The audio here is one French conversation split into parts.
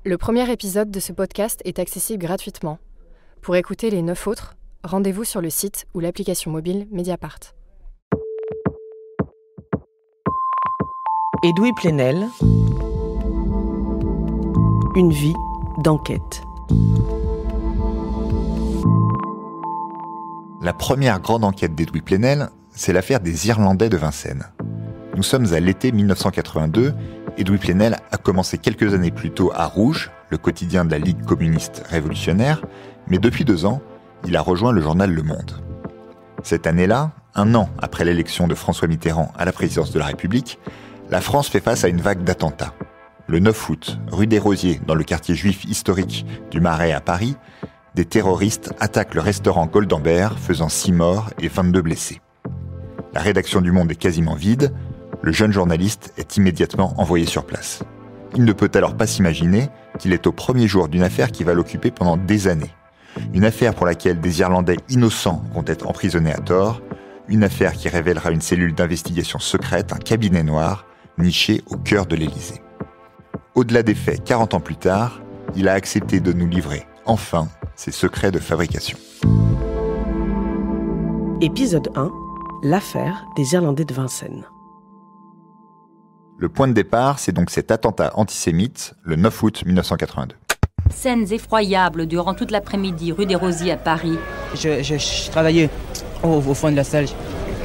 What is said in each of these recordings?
Le premier épisode de ce podcast est accessible gratuitement. Pour écouter les 9 autres, rendez-vous sur le site ou l'application mobile Mediapart. Edoui Plenel, une vie d'enquête. La première grande enquête d'Edoui Plenel, c'est l'affaire des Irlandais de Vincennes. Nous sommes à l'été 1982. Edoui Plenel a commencé quelques années plus tôt à Rouge, le quotidien de la Ligue communiste révolutionnaire, mais depuis 2 ans, il a rejoint le journal Le Monde. Cette année-là, 1 an après l'élection de François Mitterrand à la présidence de la République, la France fait face à une vague d'attentats. Le 9 août, rue des Rosiers, dans le quartier juif historique du Marais à Paris, des terroristes attaquent le restaurant Goldenberg, faisant 6 morts et 22 blessés. La rédaction du Monde est quasiment vide. Le jeune journaliste est immédiatement envoyé sur place. Il ne peut alors pas s'imaginer qu'il est au premier jour d'une affaire qui va l'occuper pendant des années. Une affaire pour laquelle des Irlandais innocents vont être emprisonnés à tort. Une affaire qui révélera une cellule d'investigation secrète, un cabinet noir, niché au cœur de l'Élysée. Au-delà des faits, 40 ans plus tard, il a accepté de nous livrer, enfin, ses secrets de fabrication. Épisode 1, l'affaire des Irlandais de Vincennes. Le point de départ, c'est donc cet attentat antisémite, le 9 août 1982. Scènes effroyables durant toute l'après-midi, rue des Rosiers à Paris. Je travaillais au fond de la salle.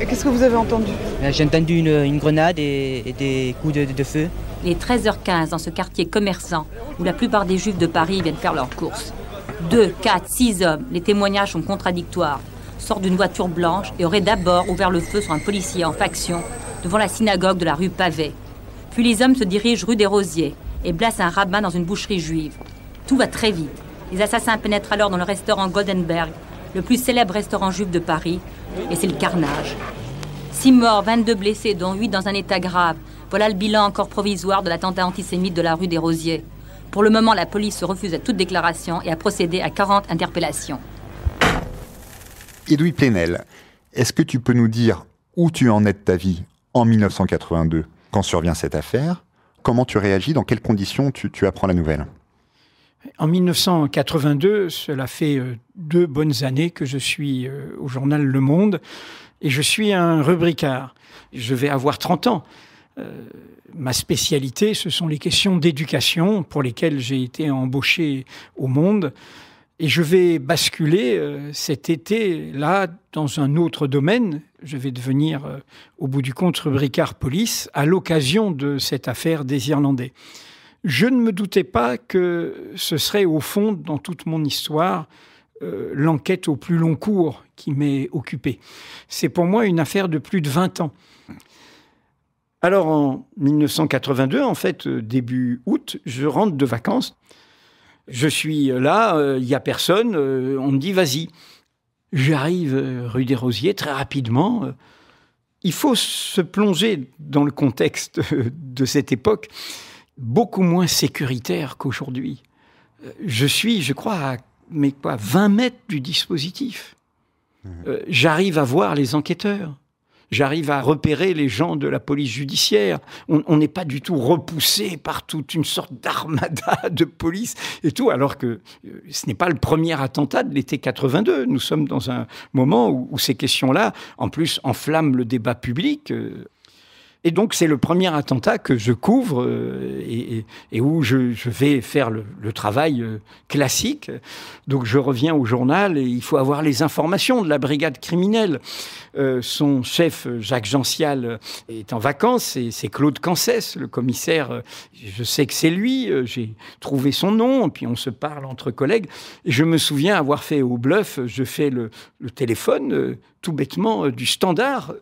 Qu'est-ce que vous avez entendu ? J'ai entendu une grenade et des coups de feu. Il est 13h15 dans ce quartier commerçant où la plupart des Juifs de Paris viennent faire leurs courses. 2, 4, 6 hommes, les témoignages sont contradictoires, sortent d'une voiture blanche et auraient d'abord ouvert le feu sur un policier en faction devant la synagogue de la rue Pavée. Puis les hommes se dirigent rue des Rosiers et blessent un rabbin dans une boucherie juive. Tout va très vite. Les assassins pénètrent alors dans le restaurant Goldenberg, le plus célèbre restaurant juif de Paris, et c'est le carnage. 6 morts, 22 blessés, dont 8 dans un état grave. Voilà le bilan encore provisoire de l'attentat antisémite de la rue des Rosiers. Pour le moment, la police se refuse à toute déclaration et a procédé à 40 interpellations. Edoui Plenel, est-ce que tu peux nous dire où tu en es de ta vie en 1982, quand survient cette affaire ? Comment tu réagis ? Dans quelles conditions tu apprends la nouvelle ? En 1982, cela fait 2 bonnes années que je suis au journal Le Monde et je suis un rubricard. Je vais avoir 30 ans. Ma spécialité, ce sont les questions d'éducation pour lesquelles j'ai été embauché au Monde. Et je vais basculer cet été-là dans un autre domaine. Je vais devenir, au bout du compte, rubricard police à l'occasion de cette affaire des Irlandais. Je ne me doutais pas que ce serait, au fond, dans toute mon histoire, l'enquête au plus long cours qui m'est occupée. C'est pour moi une affaire de plus de 20 ans. Alors, en 1982, en fait, début août, je rentre de vacances. Je suis là, il n'y a personne, on me dit « vas-y ». J'arrive rue des Rosiers très rapidement. Il faut se plonger dans le contexte de cette époque, beaucoup moins sécuritaire qu'aujourd'hui. Je suis, je crois, à 20 mètres du dispositif. J'arrive à voir les enquêteurs. J'arrive à repérer les gens de la police judiciaire. On n'est pas du tout repoussé par toute une sorte d'armada de police et tout, alors que ce n'est pas le premier attentat de l'été 82. Nous sommes dans un moment où ces questions-là, en plus, enflamment le débat public. Et donc, c'est le premier attentat que je couvre et où je vais faire le travail classique. Donc, je reviens au journal et il faut avoir les informations de la brigade criminelle. Son chef, Jacques Jeancial, est en vacances et c'est Claude Cancès, le commissaire. Je sais que c'est lui, j'ai trouvé son nom, puis on se parle entre collègues. Et je me souviens avoir fait au bluff, je fais le téléphone, tout bêtement, du standard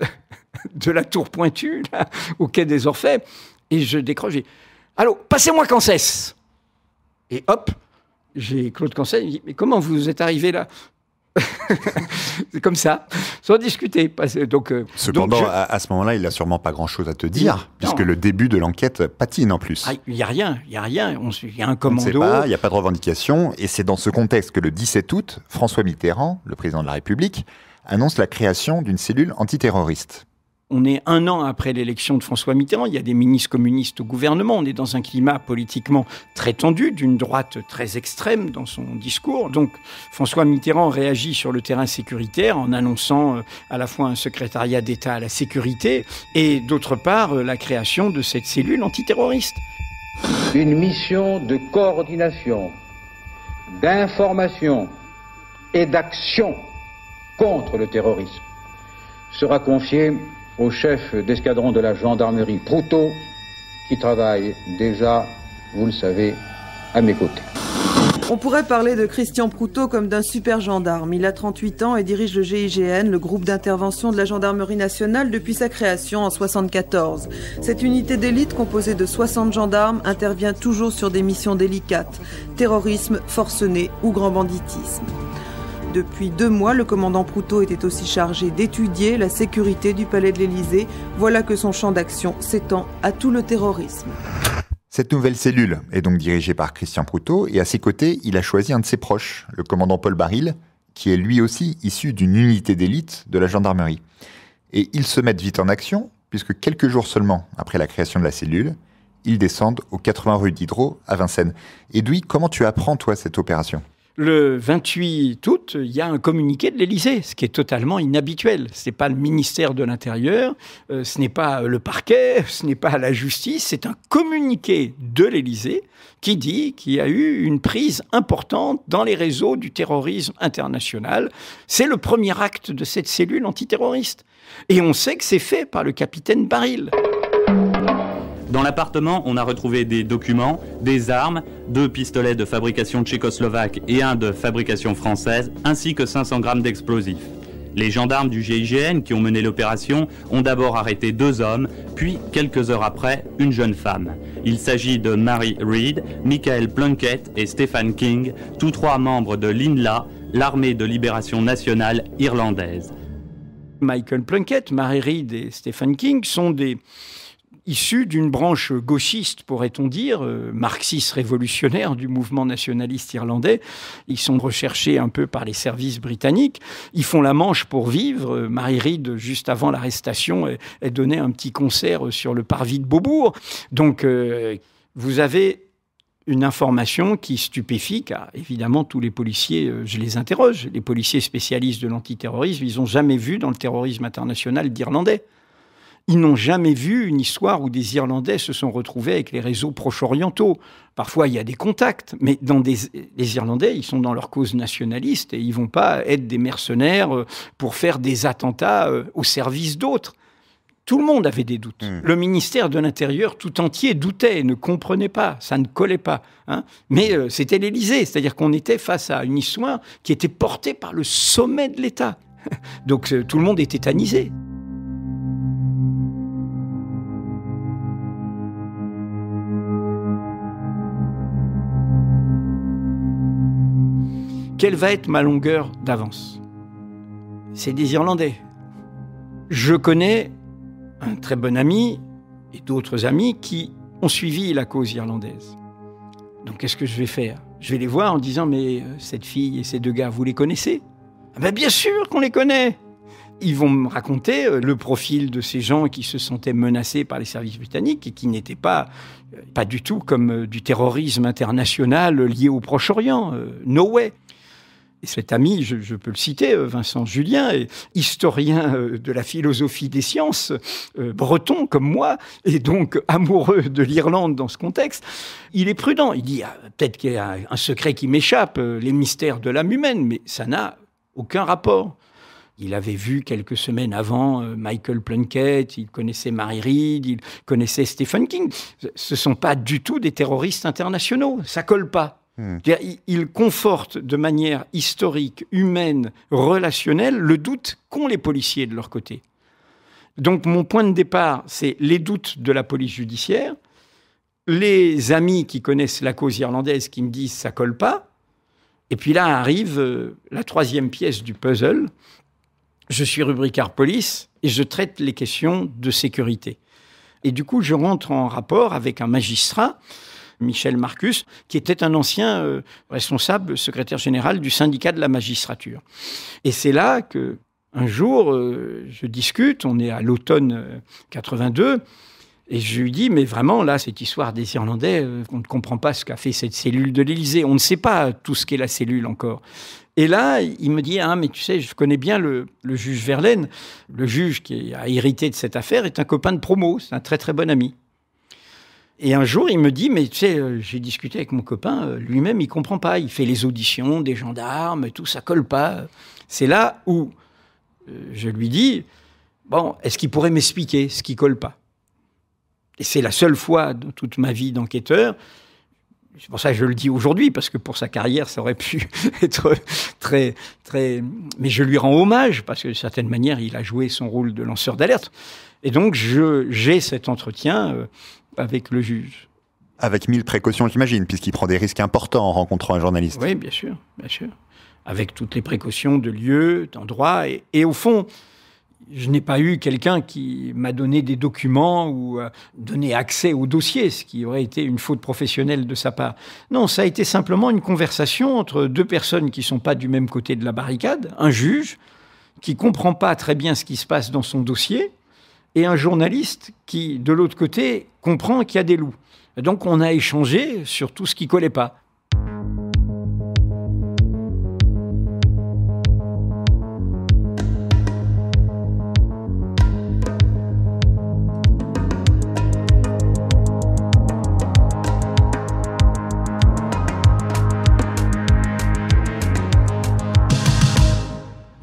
de la Tour Pointue, là, au quai des Orfèvres, et je décroche, j'ai « Allô, passez-moi Cancès !» Et hop, j'ai Claude Cancès, il me dit « Mais comment vous êtes arrivé là ?» C'est comme ça, sans discuter. Donc, Cependant, à ce moment-là, il n'a sûrement pas grand-chose à te dire, puisque le début de l'enquête patine en plus. Il n'y a rien, il y a un commando. On ne sait pas, il n'y a pas de revendication, et c'est dans ce contexte que le 17 août, François Mitterrand, le président de la République, annonce la création d'une cellule antiterroriste. On est 1 an après l'élection de François Mitterrand. Il y a des ministres communistes au gouvernement. On est dans un climat politiquement très tendu, d'une droite très extrême dans son discours. Donc, François Mitterrand réagit sur le terrain sécuritaire en annonçant à la fois un secrétariat d'État à la sécurité et d'autre part la création de cette cellule antiterroriste. Une mission de coordination, d'information et d'action contre le terrorisme sera confiée au chef d'escadron de la gendarmerie Proutot, qui travaille déjà, vous le savez, à mes côtés. On pourrait parler de Christian Proutot comme d'un super gendarme. Il a 38 ans et dirige le GIGN, le groupe d'intervention de la gendarmerie nationale, depuis sa création en 1974. Cette unité d'élite composée de 60 gendarmes intervient toujours sur des missions délicates, terrorisme, forcené ou grand banditisme. Depuis 2 mois, le commandant Proutot était aussi chargé d'étudier la sécurité du palais de l'Élysée. Voilà que son champ d'action s'étend à tout le terrorisme. Cette nouvelle cellule est donc dirigée par Christian Proutot et à ses côtés, il a choisi un de ses proches, le commandant Paul Baril, qui est lui aussi issu d'une unité d'élite de la gendarmerie. Et ils se mettent vite en action, puisque quelques jours seulement après la création de la cellule, ils descendent aux 80 rue Diderot à Vincennes. Edoui, comment tu apprends, toi, cette opération ? Le 28 août, il y a un communiqué de l'Élysée, ce qui est totalement inhabituel. Ce n'est pas le ministère de l'Intérieur, ce n'est pas le parquet, ce n'est pas la justice, c'est un communiqué de l'Élysée qui dit qu'il y a eu une prise importante dans les réseaux du terrorisme international. C'est le premier acte de cette cellule antiterroriste. Et on sait que c'est fait par le capitaine Baril. Dans l'appartement, on a retrouvé des documents, des armes, 2 pistolets de fabrication tchécoslovaque et 1 de fabrication française, ainsi que 500 grammes d'explosifs. Les gendarmes du GIGN qui ont mené l'opération ont d'abord arrêté 2 hommes, puis, quelques heures après, une jeune femme. Il s'agit de Mary Reid, Michael Plunkett et Stephen King, tous 3 membres de l'INLA, l'armée de libération nationale irlandaise. Michael Plunkett, Mary Reid et Stephen King sont issus d'une branche gauchiste, pourrait-on dire, marxiste révolutionnaire du mouvement nationaliste irlandais. Ils sont recherchés un peu par les services britanniques. Ils font la manche pour vivre. Mary Reid, juste avant l'arrestation, elle donnait un petit concert sur le parvis de Beaubourg. Donc, vous avez une information qui stupéfie, car évidemment, tous les policiers, je les interroge, les policiers spécialistes de l'antiterrorisme, ils n'ont jamais vu dans le terrorisme international d'Irlandais. Ils n'ont jamais vu une histoire où des Irlandais se sont retrouvés avec les réseaux proche-orientaux. Parfois, il y a des contacts, mais les Irlandais, ils sont dans leur cause nationaliste et ils ne vont pas être des mercenaires pour faire des attentats au service d'autres. Tout le monde avait des doutes. Le ministère de l'Intérieur tout entier doutait, ne comprenait pas, ça ne collait pas. Hein. Mais c'était l'Élysée, c'est-à-dire qu'on était face à une histoire qui était portée par le sommet de l'État. Donc tout le monde est tétanisé. Quelle va être ma longueur d'avance ? C'est des Irlandais. Je connais un très bon ami et d'autres amis qui ont suivi la cause irlandaise. Donc qu'est-ce que je vais faire ? Je vais les voir en disant « Mais cette fille et ces 2 gars, vous les connaissez ?» Ah ben bien sûr qu'on les connaît ! Ils vont me raconter le profil de ces gens qui se sentaient menacés par les services britanniques et qui n'étaient pas du tout comme du terrorisme international lié au Proche-Orient. No way. Et cet ami, je peux le citer, Vincent Julien, est historien de la philosophie des sciences, breton comme moi, et donc amoureux de l'Irlande dans ce contexte. Il est prudent. Il dit peut-être qu'il y a un secret qui m'échappe, les mystères de l'âme humaine, mais ça n'a aucun rapport. Il avait vu quelques semaines avant Michael Plunkett, il connaissait Mary Reid, il connaissait Stephen King. Ce ne sont pas du tout des terroristes internationaux, ça colle pas. Il conforte de manière historique, humaine, relationnelle, le doute qu'ont les policiers de leur côté. Donc mon point de départ, c'est les doutes de la police judiciaire, les amis qui connaissent la cause irlandaise qui me disent ça colle pas, et puis là arrive la 3e pièce du puzzle. Je suis rubricard police et je traite les questions de sécurité. Et du coup, je rentre en rapport avec un magistrat, Michel Marcus, qui était un ancien responsable, secrétaire général du syndicat de la magistrature. Et c'est là que Un jour, je discute, on est à l'automne 82, et je lui dis, mais vraiment, là, cette histoire des Irlandais, on ne comprend pas ce qu'a fait cette cellule de l'Élysée. On ne sait pas tout ce qu'est la cellule encore. Et là, il me dit, mais tu sais, je connais bien le juge Verlaine. Le juge qui a hérité de cette affaire est un copain de promo, c'est un très très bon ami. Et un jour, il me dit, mais tu sais, j'ai discuté avec mon copain, lui-même, il ne comprend pas. Il fait les auditions des gendarmes, tout, ça ne colle pas. C'est là où je lui dis, bon, est-ce qu'il pourrait m'expliquer ce qui ne colle pas? Et c'est la seule fois dans toute ma vie d'enquêteur, c'est pour ça que je le dis aujourd'hui, parce que pour sa carrière, ça aurait pu être très, très... Mais je lui rends hommage, parce que d'une certaine manière, il a joué son rôle de lanceur d'alerte. Et donc, j'ai cet entretien avec le juge. Avec 1000 précautions, j'imagine, puisqu'il prend des risques importants en rencontrant un journaliste. Oui, bien sûr, bien sûr. Avec toutes les précautions de lieu, d'endroit. Et au fond, je n'ai pas eu quelqu'un qui m'a donné des documents ou donné accès au dossier, ce qui aurait été une faute professionnelle de sa part. Non, ça a été simplement une conversation entre deux personnes qui ne sont pas du même côté de la barricade, un juge qui ne comprend pas très bien ce qui se passe dans son dossier, et un journaliste qui, de l'autre côté, comprend qu'il y a des loups. Et donc, on a échangé sur tout ce qui ne collait pas.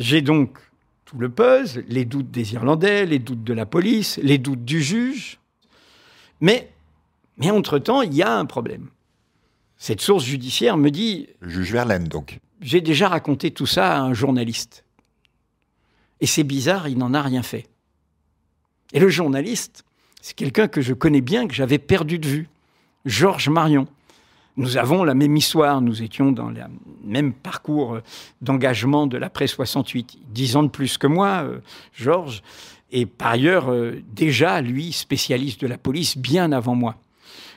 J'ai donc tout le puzzle, les doutes des Irlandais, les doutes de la police, les doutes du juge. Mais entre-temps, il y a un problème. Cette source judiciaire me dit... Le juge Verlaine, donc. J'ai déjà raconté tout ça à un journaliste. Et c'est bizarre, il n'en a rien fait. Et le journaliste, c'est quelqu'un que je connais bien, que j'avais perdu de vue. Georges Marion. Nous avons la même histoire, nous étions dans le même parcours d'engagement de l'après 68. 10 ans de plus que moi, Georges, et par ailleurs, déjà, lui, spécialiste de la police, bien avant moi.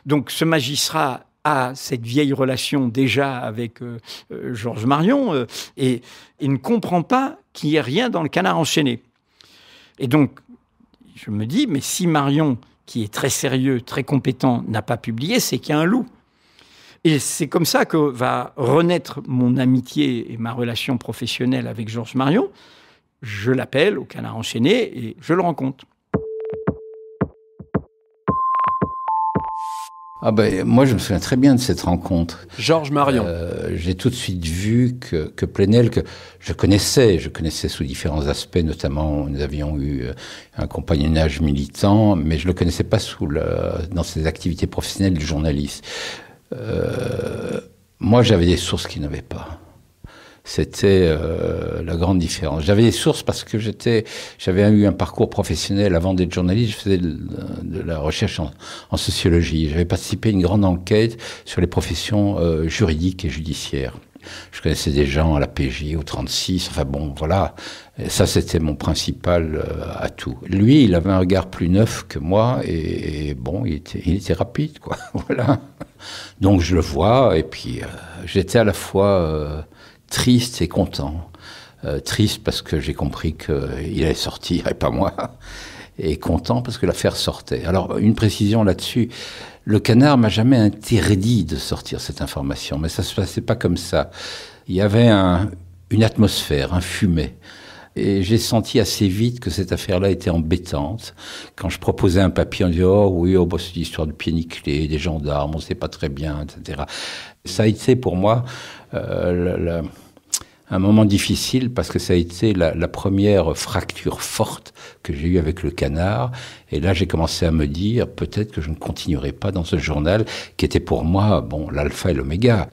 Donc ce magistrat a cette vieille relation déjà avec Georges Marion et ne comprend pas qu'il n'y ait rien dans le Canard enchaîné. Et donc, je me dis, mais si Marion, qui est très sérieux, très compétent, n'a pas publié, c'est qu'il y a un loup. Et c'est comme ça que va renaître mon amitié et ma relation professionnelle avec Georges Marion. Je l'appelle au Canard enchaîné et je le rencontre. Moi, je me souviens très bien de cette rencontre. Georges Marion. J'ai tout de suite vu que Plenel, que je connaissais sous différents aspects, notamment nous avions eu un compagnonnage militant, mais je le connaissais pas dans ses activités professionnelles de journaliste. Moi, j'avais des sources qu'il n'avait pas. C'était la grande différence. J'avais des sources parce que j'avais eu un parcours professionnel avant d'être journaliste. Je faisais de la recherche en sociologie. J'avais participé à une grande enquête sur les professions juridiques et judiciaires. Je connaissais des gens à la PJ, au 36, enfin bon, voilà. Et ça, c'était mon principal atout. Lui, il avait un regard plus neuf que moi et bon, il était rapide, quoi. Voilà. Donc je le vois et puis j'étais à la fois triste et content. Triste parce que j'ai compris qu'il allait sortir et pas moi. Et content parce que l'affaire sortait. Alors, une précision là-dessus. Le Canard m'a jamais interdit de sortir cette information, mais ça se passait pas comme ça. Il y avait une atmosphère, un fumet. Et j'ai senti assez vite que cette affaire-là était embêtante. Quand je proposais un papier, on disait « Oh oui, c'est une histoire de pieds nickelés, des gendarmes, on ne sait pas très bien, etc. » Ça a été pour moi un moment difficile parce que ça a été la première fracture forte que j'ai eue avec le Canard. Et là, j'ai commencé à me dire peut-être que je ne continuerai pas dans ce journal qui était pour moi, l'alpha et l'oméga.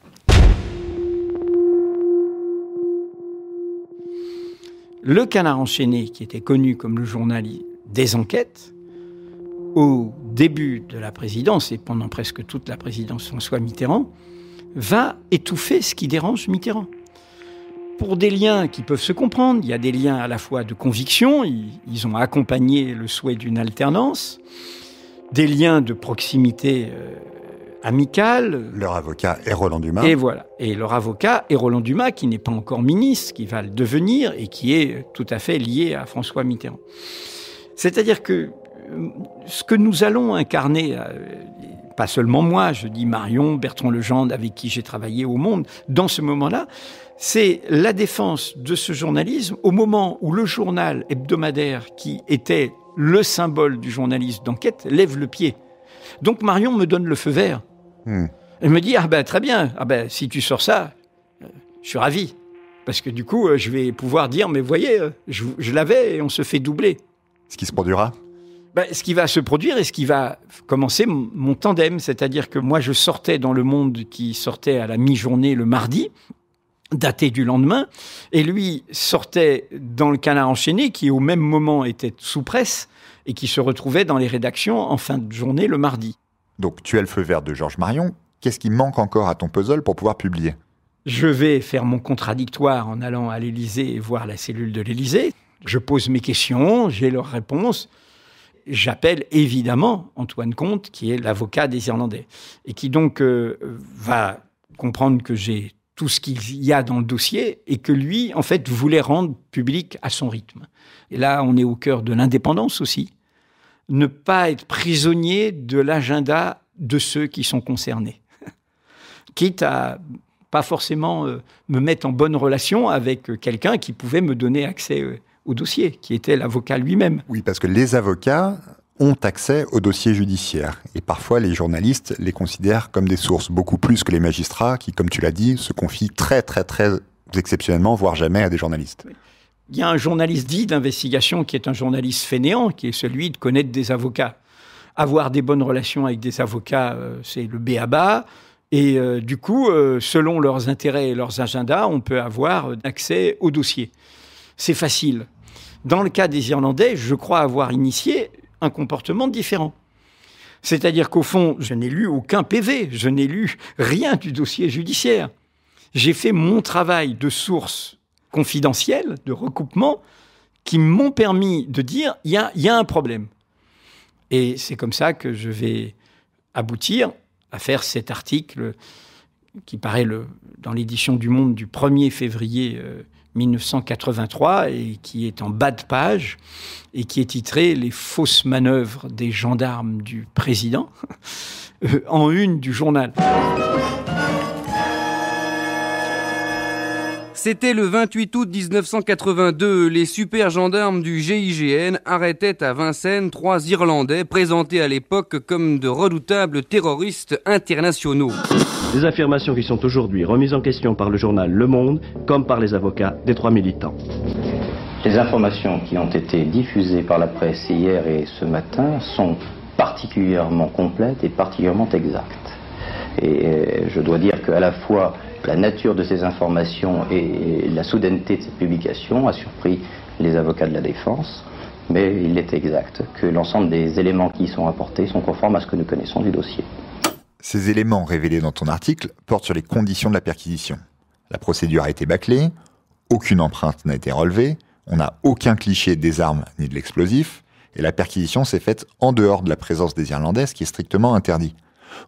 Le Canard enchaîné, qui était connu comme le journal des enquêtes, au début de la présidence et pendant presque toute la présidence François Mitterrand, va étouffer ce qui dérange Mitterrand. Pour des liens qui peuvent se comprendre, il y a des liens à la fois de conviction, ils ont accompagné le souhait d'une alternance, des liens de proximité amical. Leur avocat est Roland Dumas. Et voilà. Et leur avocat est Roland Dumas, qui n'est pas encore ministre, qui va le devenir et qui est tout à fait lié à François Mitterrand. C'est-à-dire que ce que nous allons incarner, pas seulement moi, je dis Marion, Bertrand Legendre, avec qui j'ai travaillé au Monde, dans ce moment-là, c'est la défense de ce journalisme au moment où le journal hebdomadaire, qui était le symbole du journalisme d'enquête, lève le pied. Donc Marion me donne le feu vert. Elle me dit, très bien, si tu sors ça, je suis ravi. Parce que du coup, je vais pouvoir dire, mais voyez, je l'avais et on se fait doubler. Ce qui se produira ? Ce qui va se produire et ce qui va commencer mon tandem, c'est-à-dire que moi je sortais dans Le Monde qui sortait à la mi-journée le mardi, daté du lendemain, et lui sortait dans Le Canard enchaîné qui au même moment était sous presse et qui se retrouvait dans les rédactions en fin de journée le mardi. Donc tu as le feu vert de Georges Marion, qu'est-ce qui manque encore à ton puzzle pour pouvoir publier ? Je vais faire mon contradictoire en allant à l'Élysée et voir la cellule de l'Élysée. Je pose mes questions, j'ai leurs réponses. J'appelle évidemment Antoine Comte, qui est l'avocat des Irlandais, et qui donc va comprendre que j'ai tout ce qu'il y a dans le dossier et que lui, en fait, voulait rendre public à son rythme. Et là, on est au cœur de l'indépendance aussi. Ne pas être prisonnier de l'agenda de ceux qui sont concernés. Quitte à pas forcément me mettre en bonne relation avec quelqu'un qui pouvait me donner accès au dossier, qui était l'avocat lui-même. Oui, parce que les avocats ont accès au dossier judiciaire. Et parfois, les journalistes les considèrent comme des sources, beaucoup plus que les magistrats qui, comme tu l'as dit, se confient très, très, très exceptionnellement, voire jamais à des journalistes. Oui. Il y a un journaliste dit d'investigation qui est un journaliste fainéant, qui est celui de connaître des avocats. Avoir des bonnes relations avec des avocats, c'est le b.a.-ba. Et du coup, selon leurs intérêts et leurs agendas, on peut avoir accès au dossier. C'est facile. Dans le cas des Irlandais, je crois avoir initié un comportement différent. C'est-à-dire qu'au fond, je n'ai lu aucun PV, je n'ai lu rien du dossier judiciaire. J'ai fait mon travail de source confidentielle, de recoupement, qui m'ont permis de dire il y a un problème. Et c'est comme ça que je vais aboutir à faire cet article qui paraît dans l'édition du Monde du 1er février 1983 et qui est en bas de page et qui est titré « Les fausses manœuvres des gendarmes du président » en une du journal. C'était le 28 août 1982. Les super gendarmes du GIGN arrêtaient à Vincennes 3 Irlandais présentés à l'époque comme de redoutables terroristes internationaux. Des affirmations qui sont aujourd'hui remises en question par le journal Le Monde comme par les avocats des 3 militants. Les informations qui ont été diffusées par la presse hier et ce matin sont particulièrement complètes et particulièrement exactes. Et je dois dire qu'à la fois la nature de ces informations et la soudaineté de cette publication a surpris les avocats de la défense, mais il est exact que l'ensemble des éléments qui y sont apportés sont conformes à ce que nous connaissons du dossier. Ces éléments révélés dans ton article portent sur les conditions de la perquisition. La procédure a été bâclée, aucune empreinte n'a été relevée, on n'a aucun cliché des armes ni de l'explosif, et la perquisition s'est faite en dehors de la présence des Irlandais, ce qui est strictement interdit.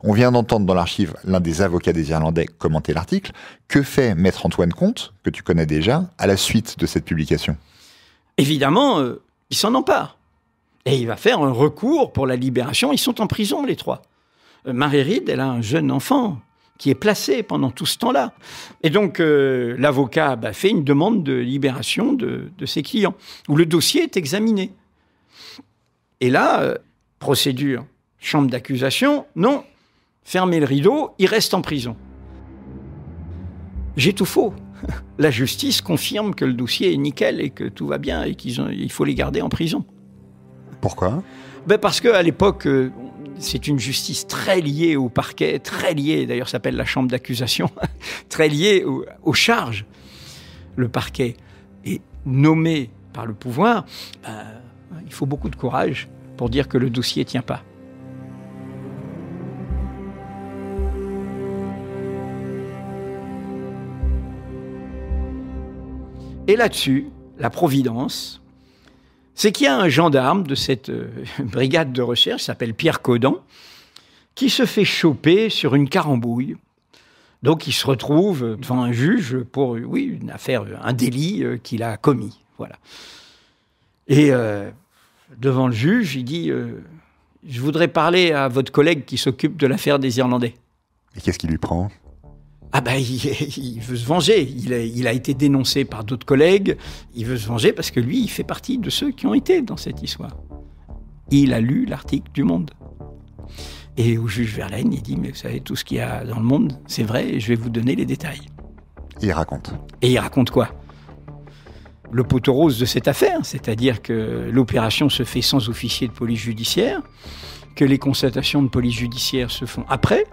On vient d'entendre dans l'archive l'un des avocats des Irlandais commenter l'article. Que fait Maître Antoine Comte, que tu connais déjà, à la suite de cette publication ? Évidemment, il s'en empare. Et il va faire un recours pour la libération. Ils sont en prison, les 3. Mary Read, elle a un jeune enfant qui est placé pendant tout ce temps-là. Et donc, l'avocat fait une demande de libération de ses clients, où le dossier est examiné. Et là, procédure, chambre d'accusation, non. Fermez le rideau, il reste en prison. J'ai tout faux. La justice confirme que le dossier est nickel et que tout va bien et qu'il faut les garder en prison. Pourquoi ? Parce qu'à l'époque, c'est une justice très liée au parquet, très liée, d'ailleurs ça s'appelle la chambre d'accusation, très liée aux charges. Le parquet est nommé par le pouvoir. Il faut beaucoup de courage pour dire que le dossier ne tient pas. Et là-dessus, la providence, c'est qu'il y a un gendarme de cette brigade de recherche, qui s'appelle Pierre Caudan, qui se fait choper sur une carambouille. Donc il se retrouve devant un juge pour une affaire, un délit qu'il a commis. Voilà. Et devant le juge, il dit je voudrais parler à votre collègue qui s'occupe de l'affaire des Irlandais. Et qu'est-ce qui lui prend ? Il veut se venger. Il a été dénoncé par d'autres collègues. Il veut se venger parce que lui, il fait partie de ceux qui ont été dans cette histoire. Il a lu l'article du Monde. Et au juge Verlaine, il dit, mais vous savez, tout ce qu'il y a dans le Monde, c'est vrai, et je vais vous donner les détails. Et il raconte. Et il raconte quoi ? Le poteau rose de cette affaire, c'est-à-dire que l'opération se fait sans officier de police judiciaire, que les constatations de police judiciaire se font après,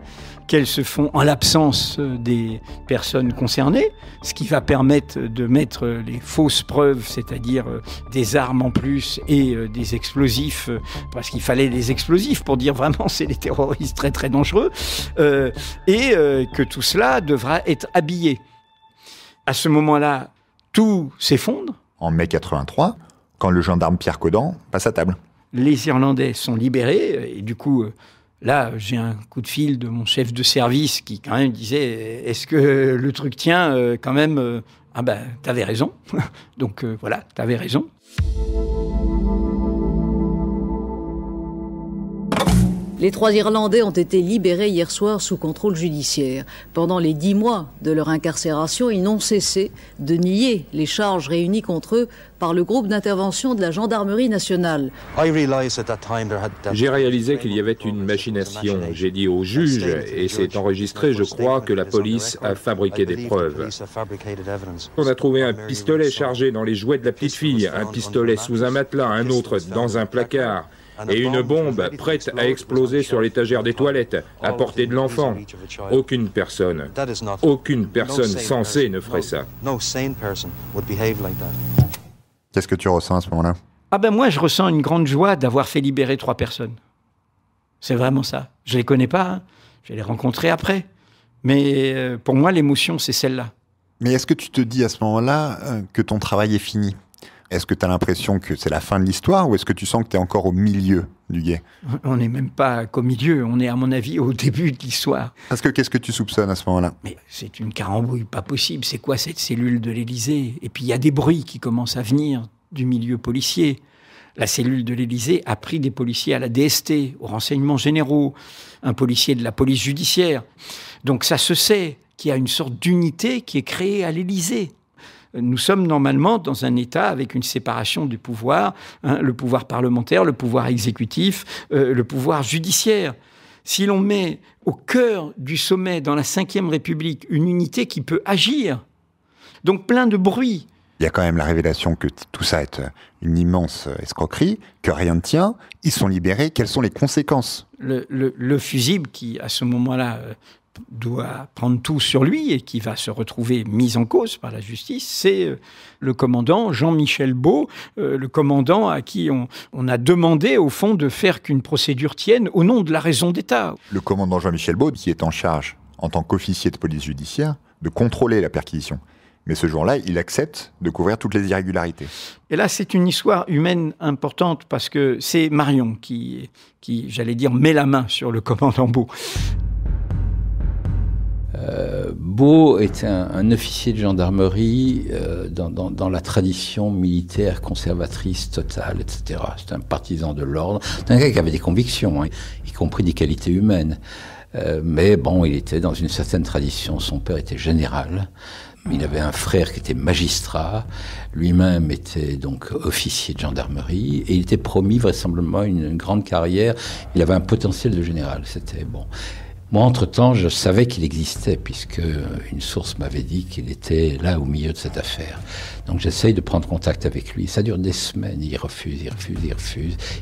qu'elles se font en l'absence des personnes concernées, ce qui va permettre de mettre les fausses preuves, c'est-à-dire des armes en plus et des explosifs, parce qu'il fallait des explosifs pour dire vraiment c'est des terroristes très très dangereux, et que tout cela devra être habillé. À ce moment-là, tout s'effondre. En mai 83, quand le gendarme Pierre Caudan passe à table. Les Irlandais sont libérés, et du coup, là, j'ai un coup de fil de mon chef de service qui, quand même, disait « Est-ce que le truc tient quand même ?» Ah ben, t'avais raison. Donc, voilà, t'avais raison. Les 3 Irlandais ont été libérés hier soir sous contrôle judiciaire. Pendant les 10 mois de leur incarcération, ils n'ont cessé de nier les charges réunies contre eux par le groupe d'intervention de la gendarmerie nationale. J'ai réalisé qu'il y avait une machination. J'ai dit au juge, et c'est enregistré, je crois, que la police a fabriqué des preuves. On a trouvé un pistolet chargé dans les jouets de la petite fille, un pistolet sous un matelas, un autre dans un placard. Et une bombe prête à exploser sur l'étagère des toilettes, à portée de l'enfant. Aucune personne sensée ne ferait ça. Qu'est-ce que tu ressens à ce moment-là ? Ah ben moi, je ressens une grande joie d'avoir fait libérer 3 personnes. C'est vraiment ça. Je les connais pas, hein. Je vais les rencontrer après. Mais pour moi, l'émotion, c'est celle-là. Mais est-ce que tu te dis à ce moment-là que ton travail est fini ? Est-ce que tu as l'impression que c'est la fin de l'histoire ou est-ce que tu sens que tu es encore au milieu du guet ? On n'est même pas qu'au milieu, on est à mon avis au début de l'histoire. Parce que qu'est-ce que tu soupçonnes à ce moment-là ? Mais c'est une carambouille pas possible, c'est quoi cette cellule de l'Élysée ? Et puis il y a des bruits qui commencent à venir du milieu policier. La cellule de l'Élysée a pris des policiers à la DST, aux renseignements généraux, un policier de la police judiciaire. Donc ça se sait qu'il y a une sorte d'unité qui est créée à l'Élysée. Nous sommes normalement dans un État avec une séparation du pouvoir, hein, le pouvoir parlementaire, le pouvoir exécutif, le pouvoir judiciaire. Si l'on met au cœur du sommet, dans la Ve République, une unité qui peut agir, donc plein de bruit. Il y a quand même la révélation que tout ça est une immense escroquerie, que rien ne tient. Ils sont libérés. Quelles sont les conséquences ? Le fusible qui, à ce moment-là, doit prendre tout sur lui et qui va se retrouver mis en cause par la justice, c'est le commandant Jean-Michel Beau, le commandant à qui on a demandé, au fond, de faire qu'une procédure tienne au nom de la raison d'État. Le commandant Jean-Michel Beau, qui est en charge, en tant qu'officier de police judiciaire, de contrôler la perquisition. Mais ce jour-là, il accepte de couvrir toutes les irrégularités. Et là, c'est une histoire humaine importante parce que c'est Marion qui j'allais dire, met la main sur le commandant Beau. Beau était un officier de gendarmerie dans la tradition militaire conservatrice totale, etc. C'était un partisan de l'ordre. C'était un gars qui avait des convictions, hein, y compris des qualités humaines. Mais bon, il était dans une certaine tradition. Son père était général. Il avait un frère qui était magistrat. Lui-même était donc officier de gendarmerie. Et il était promis vraisemblablement une grande carrière. Il avait un potentiel de général. C'était bon. Moi, entre-temps, je savais qu'il existait, puisque une source m'avait dit qu'il était là, au milieu de cette affaire. Donc j'essaye de prendre contact avec lui. Ça dure des semaines, il refuse,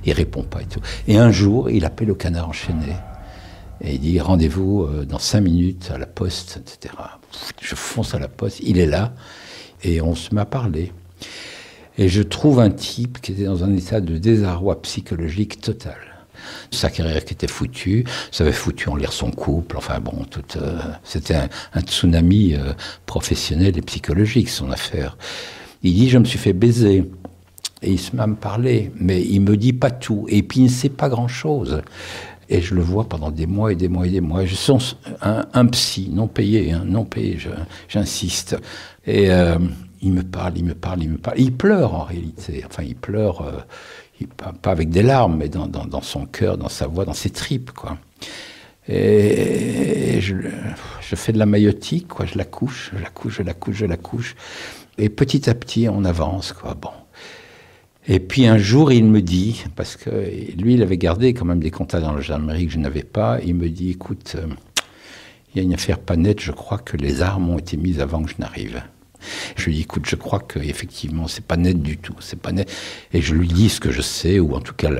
il répond pas et tout. Et un jour, il appelle au Canard enchaîné, et il dit « Rendez-vous dans 5 minutes à la poste, etc. » Je fonce à la poste, il est là, et on se met à parler. Et je trouve un type qui était dans un état de désarroi psychologique total. Sa carrière qui était foutue, ça avait foutu en l'air son couple, enfin bon, c'était un tsunami professionnel et psychologique, son affaire. Il dit, je me suis fait baiser, et il se met à me parler, mais il me dit pas tout, et puis il ne sait pas grand-chose. Et je le vois pendant des mois et des mois et des mois. Je sens un psy, non payé, j'insiste. Et il me parle. Il pleure en réalité. Enfin, il pleure, pas avec des larmes, mais dans son cœur, dans sa voix, dans ses tripes, quoi. Et je fais de la maïotique, quoi. Je la couche. Et petit à petit, on avance, quoi. Bon. Et puis un jour, il me dit, parce que lui, il avait gardé quand même des contacts dans la gendarmerie que je n'avais pas, il me dit, écoute, il y a une affaire pas nette, je crois que les armes ont été mises avant que je n'arrive. Je lui dis, écoute, je crois qu'effectivement, c'est pas net du tout, c'est pas net. Et je lui dis ce que je sais, ou en tout cas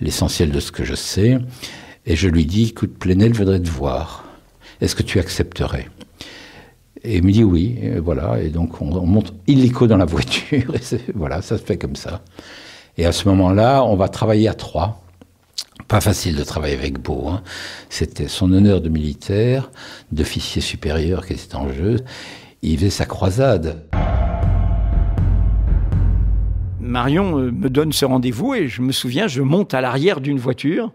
l'essentiel de ce que je sais. Et je lui dis, écoute, Plenel voudrait te voir. Est-ce que tu accepterais ? Et il me dit oui, et voilà. Et donc on monte illico dans la voiture, et voilà, ça se fait comme ça. Et à ce moment-là, on va travailler à 3. Pas facile de travailler avec Beau, hein. C'était son honneur de militaire, d'officier supérieur qui était en jeu. Il faisait sa croisade. Marion me donne ce rendez-vous et je me souviens, je monte à l'arrière d'une voiture.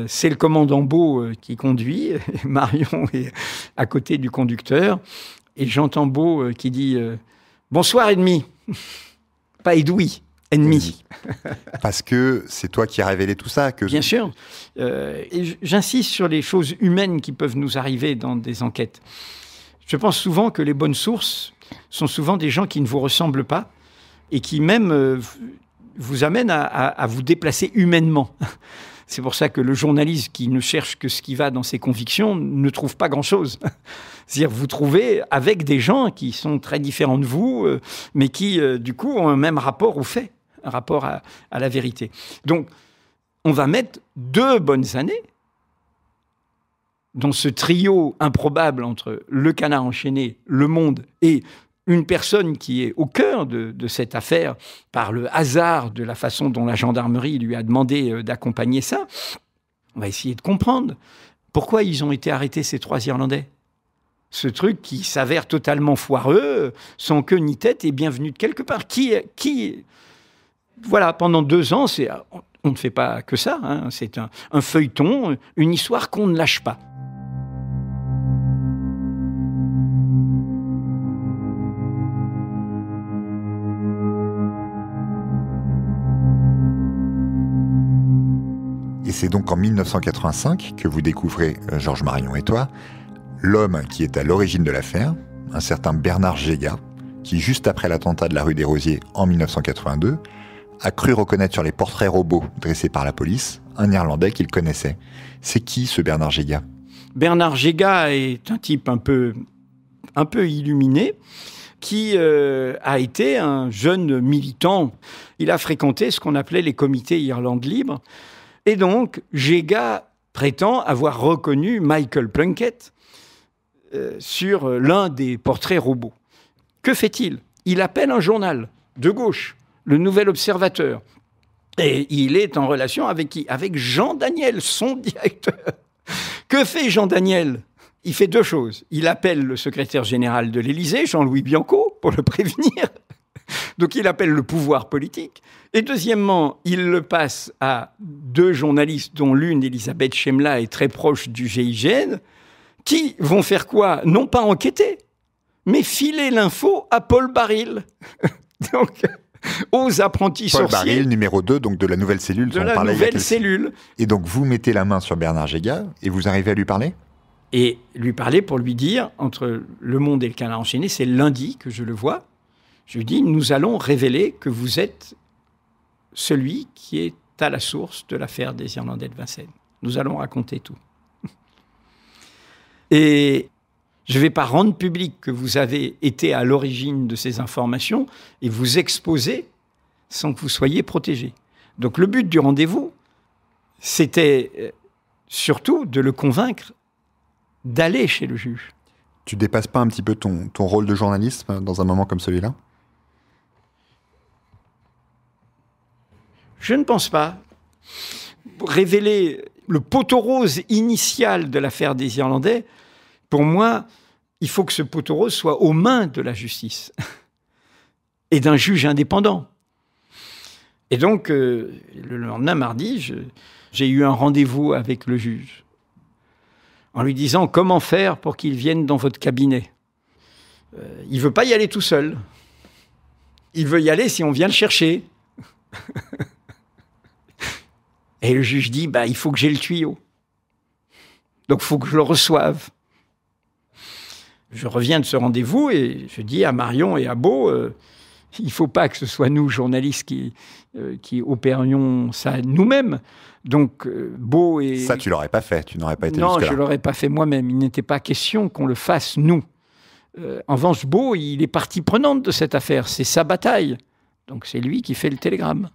C'est le commandant Beau qui conduit, et Marion est à côté du conducteur, et j'entends Beau qui dit « Bonsoir, ennemi !» Pas Edoui, ennemi. Parce que c'est toi qui as révélé tout ça. Bien sûr. Et j'insiste sur les choses humaines qui peuvent nous arriver dans des enquêtes. Je pense souvent que les bonnes sources sont souvent des gens qui ne vous ressemblent pas et qui même vous amènent à vous déplacer humainement. C'est pour ça que le journaliste qui ne cherche que ce qui va dans ses convictions ne trouve pas grand-chose. C'est-à-dire vous trouvez avec des gens qui sont très différents de vous, mais qui, du coup, ont un même rapport aux faits, un rapport à la vérité. Donc, on va mettre 2 bonnes années dans ce trio improbable entre Le Canard enchaîné, Le Monde et une personne qui est au cœur de cette affaire par le hasard de la façon dont la gendarmerie lui a demandé d'accompagner ça. On va essayer de comprendre pourquoi ils ont été arrêtés, ces 3 Irlandais. Ce truc qui s'avère totalement foireux, sans queue ni tête, est bien venu de quelque part. Voilà, pendant 2 ans, on ne fait pas que ça, hein, c'est un feuilleton, une histoire qu'on ne lâche pas. Et c'est donc en 1985 que vous découvrez, Georges Marion et toi, l'homme qui est à l'origine de l'affaire, un certain Bernard Géga, qui, juste après l'attentat de la rue des Rosiers en 1982, a cru reconnaître sur les portraits robots dressés par la police un Irlandais qu'il connaissait. C'est qui, ce Bernard Géga ? Bernard Géga est un type un peu illuminé, qui a été un jeune militant. Il a fréquenté ce qu'on appelait les comités Irlande libre. Et donc, Géga prétend avoir reconnu Michael Plunkett sur l'un des portraits robots. Que fait-il ? Il appelle un journal de gauche, le Nouvel Observateur. Et il est en relation avec qui ? Avec Jean Daniel, son directeur. Que fait Jean Daniel ? Il fait 2 choses. Il appelle le secrétaire général de l'Élysée, Jean-Louis Bianco, pour le prévenir. Donc il appelle le pouvoir politique. Et deuxièmement, il le passe à 2 journalistes, dont l'une, Elisabeth Chemla, est très proche du GIGN, qui vont faire quoi ? Non pas enquêter, mais filer l'info à Paul Baril. Donc, aux apprentis Paul sorciers. Paul Baril, numéro 2, donc de la nouvelle cellule. De la nouvelle cellule. Et donc vous mettez la main sur Bernard Géga et vous arrivez à lui parler ? Et lui parler pour lui dire, entre Le Monde et Le Canard enchaîné, c'est lundi que je le vois, je lui dis, nous allons révéler que vous êtes celui qui est à la source de l'affaire des Irlandais de Vincennes. Nous allons raconter tout. Et je ne vais pas rendre public que vous avez été à l'origine de ces informations et vous exposer sans que vous soyez protégé. Donc le but du rendez-vous, c'était surtout de le convaincre d'aller chez le juge. Tu dépasses pas un petit peu ton rôle de journaliste dans un moment comme celui-là ? Je ne pense pas. Révéler le poteau rose initial de l'affaire des Irlandais, pour moi, il faut que ce poteau rose soit aux mains de la justice et d'un juge indépendant. Et donc, le lendemain, mardi, J'ai eu un rendez-vous avec le juge en lui disant comment faire pour qu'il vienne dans votre cabinet. Il ne veut pas y aller tout seul. Il veut y aller si on vient le chercher. Et le juge dit, il faut que j'ai le tuyau. Donc, il faut que je le reçoive. Je reviens de ce rendez-vous et je dis à Marion et à Beau, il ne faut pas que ce soit nous, journalistes, qui opérions ça nous-mêmes. Donc, Beau et... Ça, tu ne l'aurais pas fait, tu n'aurais pas été jusque-là. Non, je ne là. l'aurais pas fait moi-même. Il n'était pas question qu'on le fasse nous. En revanche, Beau, il est partie prenante de cette affaire. C'est sa bataille. Donc, c'est lui qui fait le télégramme.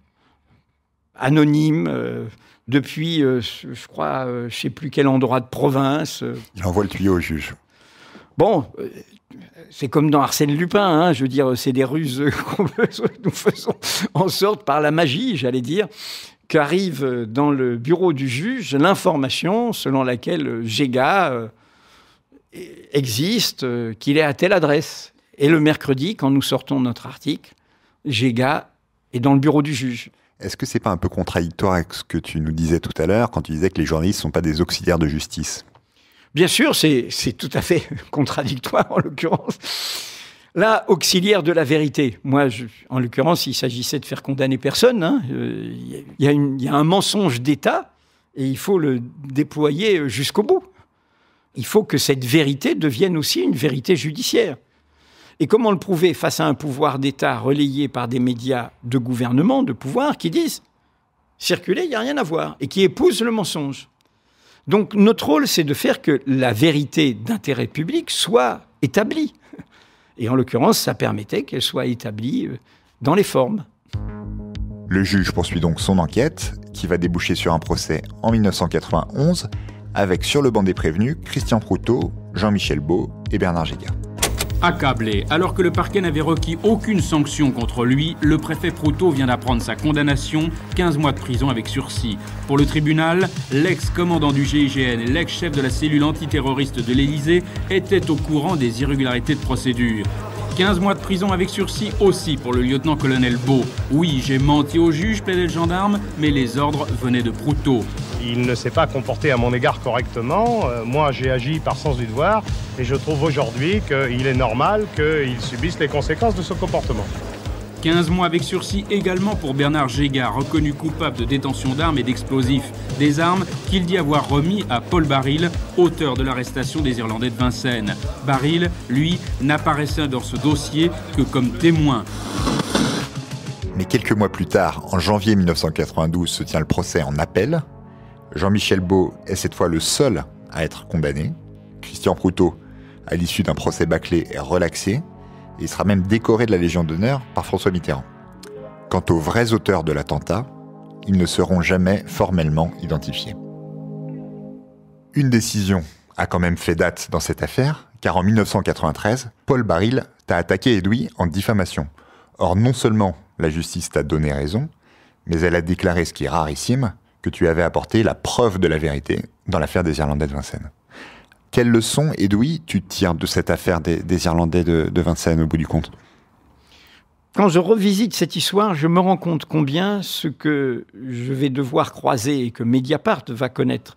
Anonyme, depuis, je crois, je ne sais plus quel endroit de province. Il envoie le tuyau au juge. Bon, c'est comme dans Arsène Lupin, hein, je veux dire, c'est des ruses que nous faisons en sorte, par la magie, j'allais dire, qu'arrive dans le bureau du juge l'information selon laquelle Géga existe, qu'il est à telle adresse. Et le mercredi, quand nous sortons notre article, Géga est dans le bureau du juge. Est-ce que c'est pas un peu contradictoire avec ce que tu nous disais tout à l'heure, quand tu disais que les journalistes ne sont pas des auxiliaires de justice ? Bien sûr, c'est tout à fait contradictoire, en l'occurrence. Là, auxiliaire de la vérité. Moi, en l'occurrence, il s'agissait de faire condamner personne. Hein. Il y a un mensonge d'État et il faut le déployer jusqu'au bout. Il faut que cette vérité devienne aussi une vérité judiciaire. Et comment le prouver face à un pouvoir d'État relayé par des médias de gouvernement, de pouvoir, qui disent « circuler, il n'y a rien à voir » et qui épousent le mensonge. Donc notre rôle, c'est de faire que la vérité d'intérêt public soit établie. Et en l'occurrence, ça permettait qu'elle soit établie dans les formes. Le juge poursuit donc son enquête, qui va déboucher sur un procès en 1991, avec sur le banc des prévenus Christian Proutot, Jean-Michel Beau et Bernard Géga. Accablé, alors que le parquet n'avait requis aucune sanction contre lui, le préfet Proutot vient d'apprendre sa condamnation, 15 mois de prison avec sursis. Pour le tribunal, l'ex-commandant du GIGN et l'ex-chef de la cellule antiterroriste de l'Élysée étaient au courant des irrégularités de procédure. 15 mois de prison avec sursis aussi pour le lieutenant-colonel Beau. Oui, j'ai menti au juge, plaidait le gendarme, mais les ordres venaient de Proutot. Il ne s'est pas comporté à mon égard correctement. Moi, j'ai agi par sens du devoir et je trouve aujourd'hui qu'il est normal qu'il subisse les conséquences de ce comportement. 15 mois avec sursis également pour Bernard Géga, reconnu coupable de détention d'armes et d'explosifs. Des armes qu'il dit avoir remis à Paul Baril, auteur de l'arrestation des Irlandais de Vincennes. Baril, lui, n'apparaissait dans ce dossier que comme témoin. Mais quelques mois plus tard, en janvier 1992, se tient le procès en appel. Jean-Michel Beau est cette fois le seul à être condamné. Christian Proutot, à l'issue d'un procès bâclé, est relaxé. Et il sera même décoré de la Légion d'honneur par François Mitterrand. Quant aux vrais auteurs de l'attentat, ils ne seront jamais formellement identifiés. Une décision a quand même fait date dans cette affaire, car en 1993, Paul Baril t'a attaqué Edoui en diffamation. Or, non seulement la justice t'a donné raison, mais elle a déclaré, ce qui est rarissime, que tu avais apporté la preuve de la vérité dans l'affaire des Irlandais de Vincennes. Quelle leçon, Edoui, tu tires de cette affaire des Irlandais de Vincennes au bout du compte ? Quand je revisite cette histoire, je me rends compte combien ce que je vais devoir croiser et que Mediapart va connaître,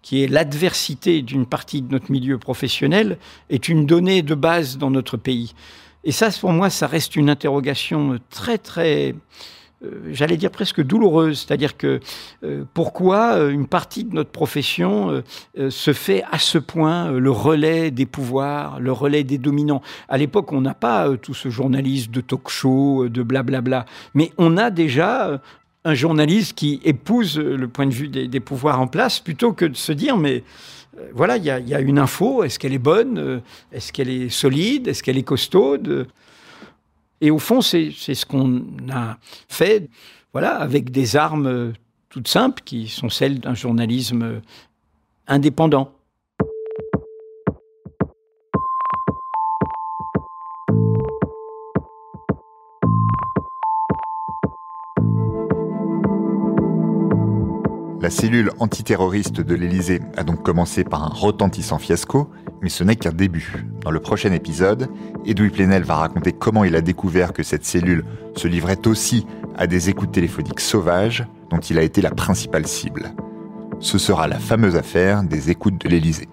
qui est l'adversité d'une partie de notre milieu professionnel, est une donnée de base dans notre pays. Et ça, pour moi, ça reste une interrogation très, très... j'allais dire presque douloureuse, c'est-à-dire que pourquoi une partie de notre profession se fait à ce point le relais des pouvoirs, le relais des dominants. À l'époque, on n'a pas tout ce journalisme de talk-show, de blablabla, mais on a déjà un journaliste qui épouse le point de vue des pouvoirs en place, plutôt que de se dire, mais voilà, il y a une info, est-ce qu'elle est bonne, est-ce qu'elle est solide, est-ce qu'elle est costaude ? Et au fond, c'est ce qu'on a fait, voilà, avec des armes toutes simples, qui sont celles d'un journalisme indépendant. La cellule antiterroriste de l'Élysée a donc commencé par un retentissant fiasco, mais ce n'est qu'un début. Dans le prochain épisode, Edoui Plenel va raconter comment il a découvert que cette cellule se livrait aussi à des écoutes téléphoniques sauvages dont il a été la principale cible. Ce sera la fameuse affaire des écoutes de l'Élysée.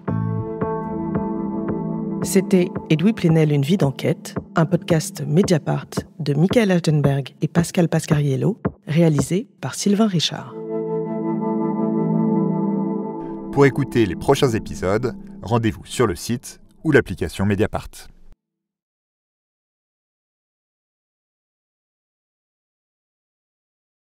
C'était Edoui Plenel, une vie d'enquête, un podcast Mediapart de Michael Achtenberg et Pascal Pascariello, réalisé par Sylvain Richard. Pour écouter les prochains épisodes, rendez-vous sur le site ou l'application Mediapart.